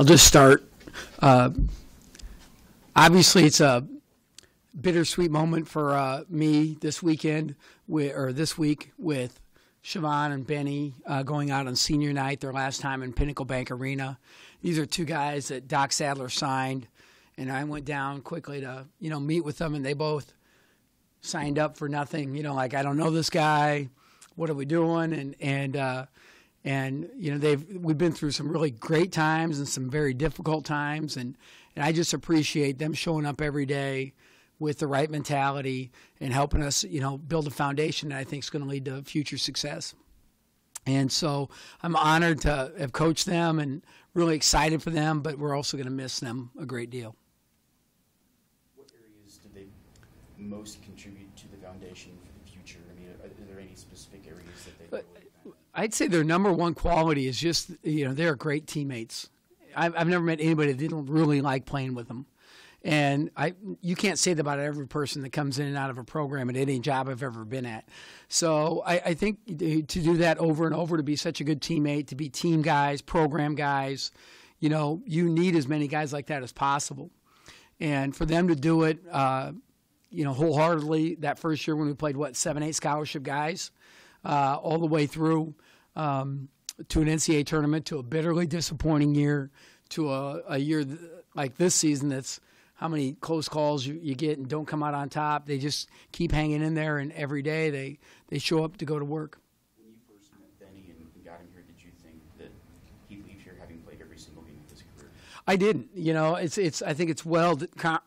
I'll just start. Obviously, it's a bittersweet moment for me this weekend, this week with Shavon and Benny going out on senior night, their last time in Pinnacle Bank Arena. These are two guys that Doc Sadler signed, and I went down quickly to meet with them, and they both signed up for nothing. Like, I don't know this guy. What are we doing? And we've been through some really great times and some very difficult times, and I just appreciate them showing up every day with the right mentality and helping us, build a foundation that I think is going to lead to future success. And so I'm honored to have coached them and really excited for them, but we're also going to miss them a great deal. What areas did they most contribute to the foundation for the future? I mean, are there any specific areas that they I'd say their number one quality is just, they're great teammates. I've never met anybody that didn't really like playing with them. And you can't say that about every person that comes in and out of a program at any job I've ever been at. So I think to do that over and over, to be such a good teammate, to be team guys, program guys, you need as many guys like that as possible. And for them to do it, wholeheartedly that first year when we played, 7-8 scholarship guys, all the way through to an NCAA tournament, to a bitterly disappointing year, to a year like this season that's how many close calls you get and don't come out on top. They just keep hanging in there, and every day they show up to go to work. When you first met Benny and got him here, did you think that he'd leave here having played every single game of his career? I didn't. I think it's well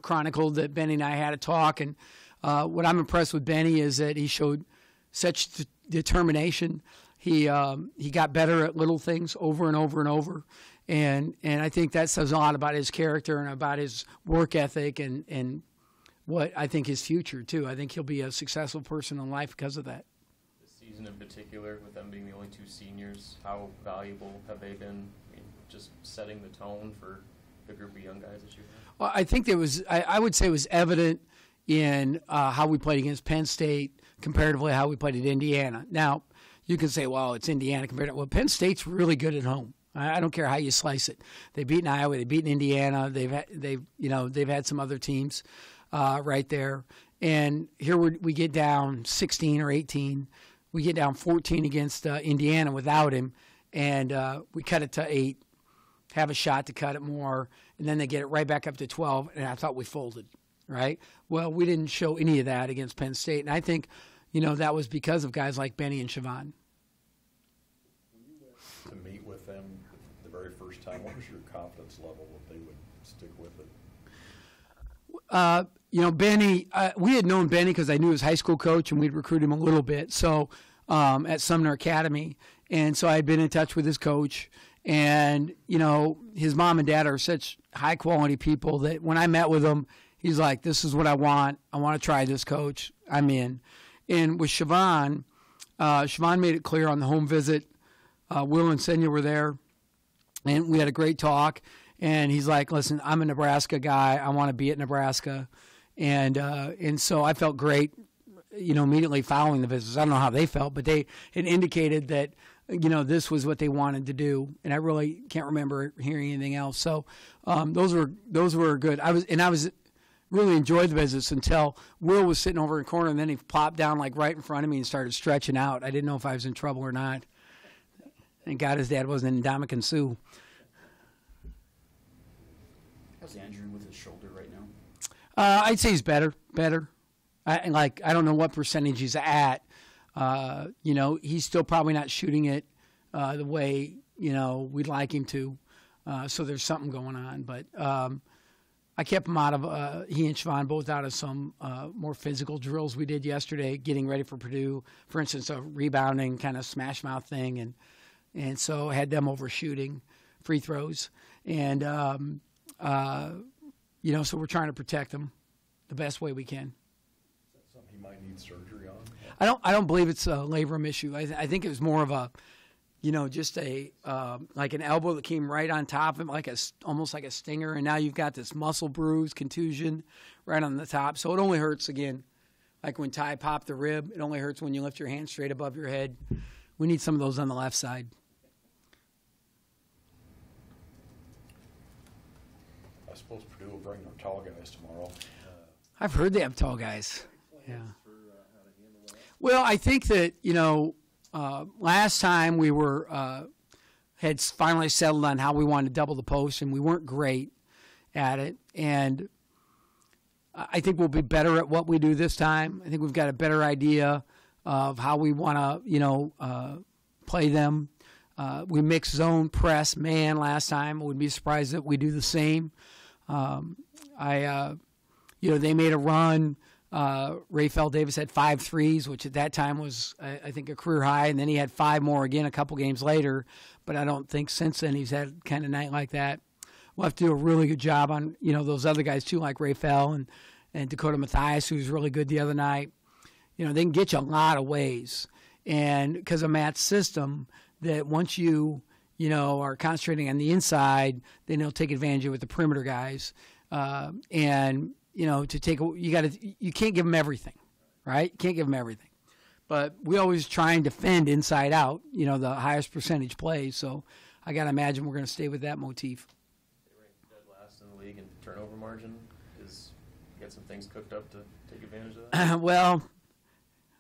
chronicled that Benny and I had a talk, and what I'm impressed with Benny is that he showed such determination. He got better at little things over and over and over. And I think that says a lot about his character and about his work ethic and what I think his future, too. I think he'll be a successful person in life because of that. This season in particular, with them being the only two seniors, how valuable have they been, just setting the tone for the group of young guys that you have? Well, I think I would say it was evident in how we played against Penn State comparatively how we played at Indiana. Now, you can say, well, it's Indiana compared to – well, Penn State's really good at home. I don't care how you slice it. They've beaten Iowa. They've beaten Indiana. They've had some other teams right there. And here we get down 16 or 18. We get down 14 against Indiana without him, and we cut it to 8, have a shot to cut it more, and then they get it right back up to 12, and I thought we folded, right? Well, we didn't show any of that against Penn State, and I think, that was because of guys like Benny and Shavon. To meet with them the very first time, what was your confidence level that they would stick with it? Benny, we had known Benny because I knew his high school coach, and we'd recruit him a little bit. So at Sumner Academy, and so I'd been in touch with his coach, and his mom and dad are such high quality people that when I met with him, he's like, "This is what I want. I want to try this, coach. I'm in." And with Shavon, Shavon made it clear on the home visit. Will and Senya were there, and we had a great talk. And he's like, "Listen, I'm a Nebraska guy. I want to be at Nebraska," and so I felt great, immediately following the visits. I don't know how they felt, but they had indicated that this was what they wanted to do, and I really can't remember hearing anything else. So those were good. I was really enjoyed the visits until Will was sitting over in the corner, and then he plopped down like right in front of me and started stretching out. I didn't know if I was in trouble or not. Thank God his dad wasn't in Dominican Sioux. How's Andrew with his shoulder right now? I'd say he's better. I don't know what percentage he's at. He's still probably not shooting it the way we'd like him to. So there's something going on. But I kept him out of he and Shavon both out of some more physical drills we did yesterday, getting ready for Purdue. For instance, a rebounding kind of smash mouth thing, and so I had them overshooting free throws, and so we're trying to protect them the best way we can. Is that something he might need surgery on? I don't believe it's a labrum issue. I think it was more of a, just a like an elbow that came right on top of him, almost like a stinger, and now you've got this muscle bruise, contusion, right on the top. So it only hurts again, like when Ty popped the rib. It only hurts when you lift your hand straight above your head. We need some of those on the left side. suppose Purdue will bring their tall guys tomorrow. I've heard they have tall guys. Yeah. Well, I think that, last time we were had finally settled on how we wanted to double the post, and we weren't great at it. And I think we'll be better at what we do this time. I think we've got a better idea of how we want to, play them. We mixed zone, press, man last time. I wouldn't be surprised if we do the same. They made a run. Rafael Davis had 5 threes, which at that time was, I think, a career high, and then he had 5 more again a couple games later. But I don't think since then he's had kind of night like that. We'll have to do a really good job on, those other guys too, like Rafael and Dakota Mathias, who was really good the other night. They can get you a lot of ways. And because of Matt's system, that once you are concentrating on the inside, then he'll take advantage of it with the perimeter guys. You can't give them everything, right? You can't give them everything. But we always try and defend inside out, the highest percentage plays. So I got to imagine we're going to stay with that motif. They ranked dead last in the league in turnover margin. You got some things cooked up to take advantage of that? Well,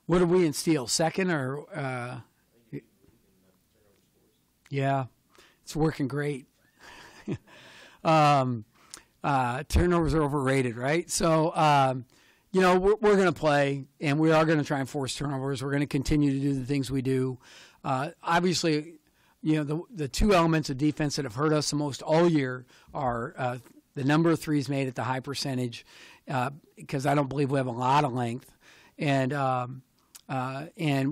what are we in steal? Second or? Yeah, it's working great. Turnovers are overrated, right? So, we're going to play, and we are going to try and force turnovers. We're going to continue to do the things we do. Obviously, the 2 elements of defense that have hurt us the most all year are the number of threes made at the high percentage, because I don't believe we have a lot of length, and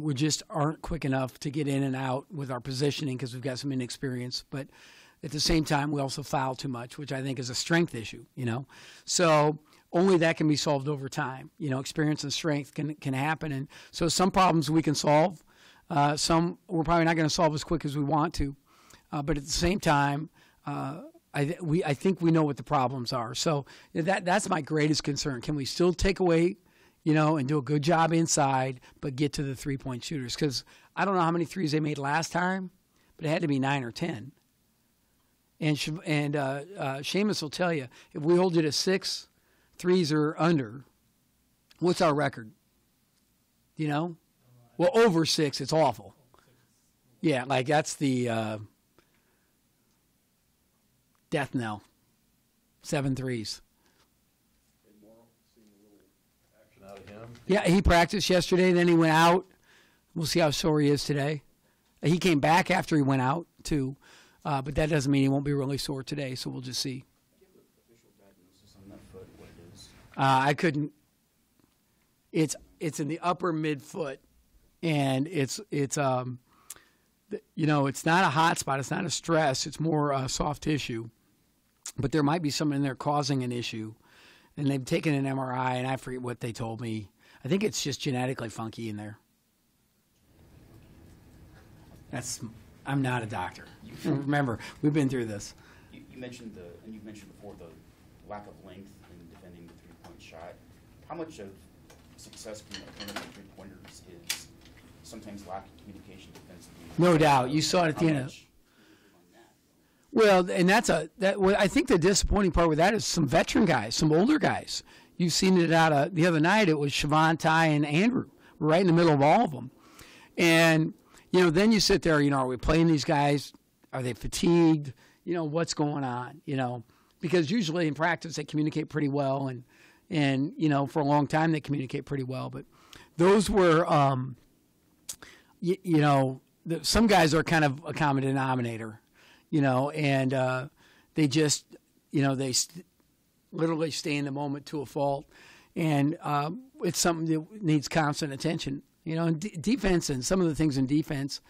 we just aren't quick enough to get in and out with our positioning because we've got some inexperience. But at the same time, we also foul too much, which I think is a strength issue, So only that can be solved over time. Experience and strength can happen. And so some problems we can solve. Some we're probably not going to solve as quick as we want to. But at the same time, I think we know what the problems are. So that's my greatest concern. Can we still take away, and do a good job inside, but get to the 3-point shooters? Because I don't know how many threes they made last time, but it had to be 9 or 10. And Seamus will tell you, if we hold you to 6 threes or under, what's our record? Well, over 6, it's awful. Yeah, like that's the death knell. 7 threes. Action out of him. Yeah, he practiced yesterday, then he went out. We'll see how sore he is today. He came back after he went out, too. But that doesn't mean he won't be really sore today, so we'll just see. Do you have the official diagnosis on that foot, what it is? I couldn't. It's in the upper midfoot, and it's not a hot spot. It's not a stress. It's more soft tissue. But there might be something in there causing an issue, and they've taken an MRI, and I forget what they told me. I think it's just genetically funky in there. I'm not a doctor. Remember, we've been through this. You mentioned and you've mentioned before the lack of length in defending the 3-point shot. How much of success from opponents at 3-pointers is sometimes lack of communication defensively? No doubt. You saw it at the end of. Well, and I think the disappointing part with that is some veteran guys, some older guys. You've seen it out of the other night. It was Shavon, Ty, and Andrew, right in the middle of all of them, and. Then you sit there, are we playing these guys? Are they fatigued? What's going on? Because usually in practice they communicate pretty well, and for a long time they communicate pretty well. But those were, some guys are kind of a common denominator, and they just, literally stay in the moment to a fault, and it's something that needs constant attention. Defense and some of the things in defense,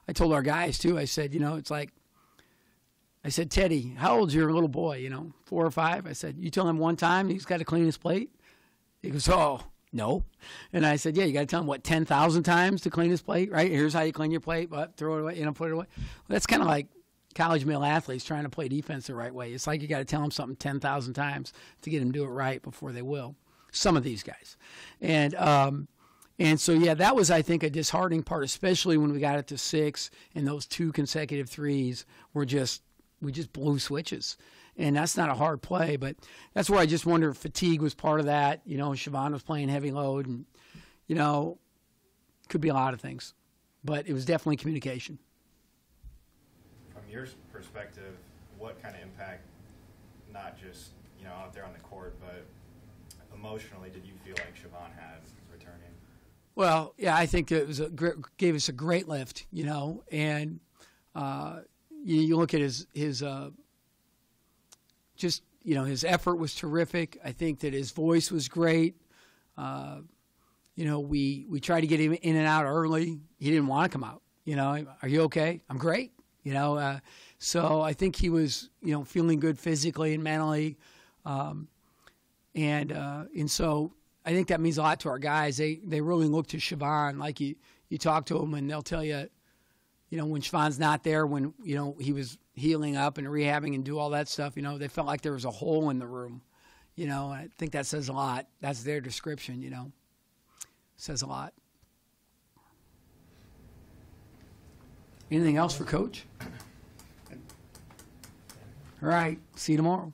I told our guys too. I said, it's like, I said, Teddy, how old's your little boy? 4 or 5. I said, you tell him one time he's got to clean his plate. He goes, oh, no. And I said, yeah, you got to tell him 10,000 times to clean his plate, right? Here's how you clean your plate, but throw it away, put it away. Well, that's kind of like college male athletes trying to play defense the right way. It's like you got to tell them something 10,000 times to get them to do it right before they will. Some of these guys, and so, yeah, that was, I think, a disheartening part, especially when we got it to 6 and those 2 consecutive threes we just blew switches. and that's not a hard play. But that's where I just wonder if fatigue was part of that. You know, Shavon was playing heavy load, and you know, could be a lot of things, but it was definitely communication. From your perspective, what kind of impact, not just out there on the court, but emotionally, did you feel like Shavon had returning? Well, yeah, I think it was gave us a great lift, and you look at his just his effort was terrific. I think that his voice was great. We tried to get him in and out early. He didn't want to come out. Are you okay? I'm great. So I think he was feeling good physically and mentally, and so I think that means a lot to our guys. They really look to Shavon. Like you talk to them and they'll tell you, when Shavon's not there, when he was healing up and rehabbing and do all that stuff, they felt like there was a hole in the room. I think that says a lot. That's their description. Says a lot. Anything else for Coach? All right. See you tomorrow.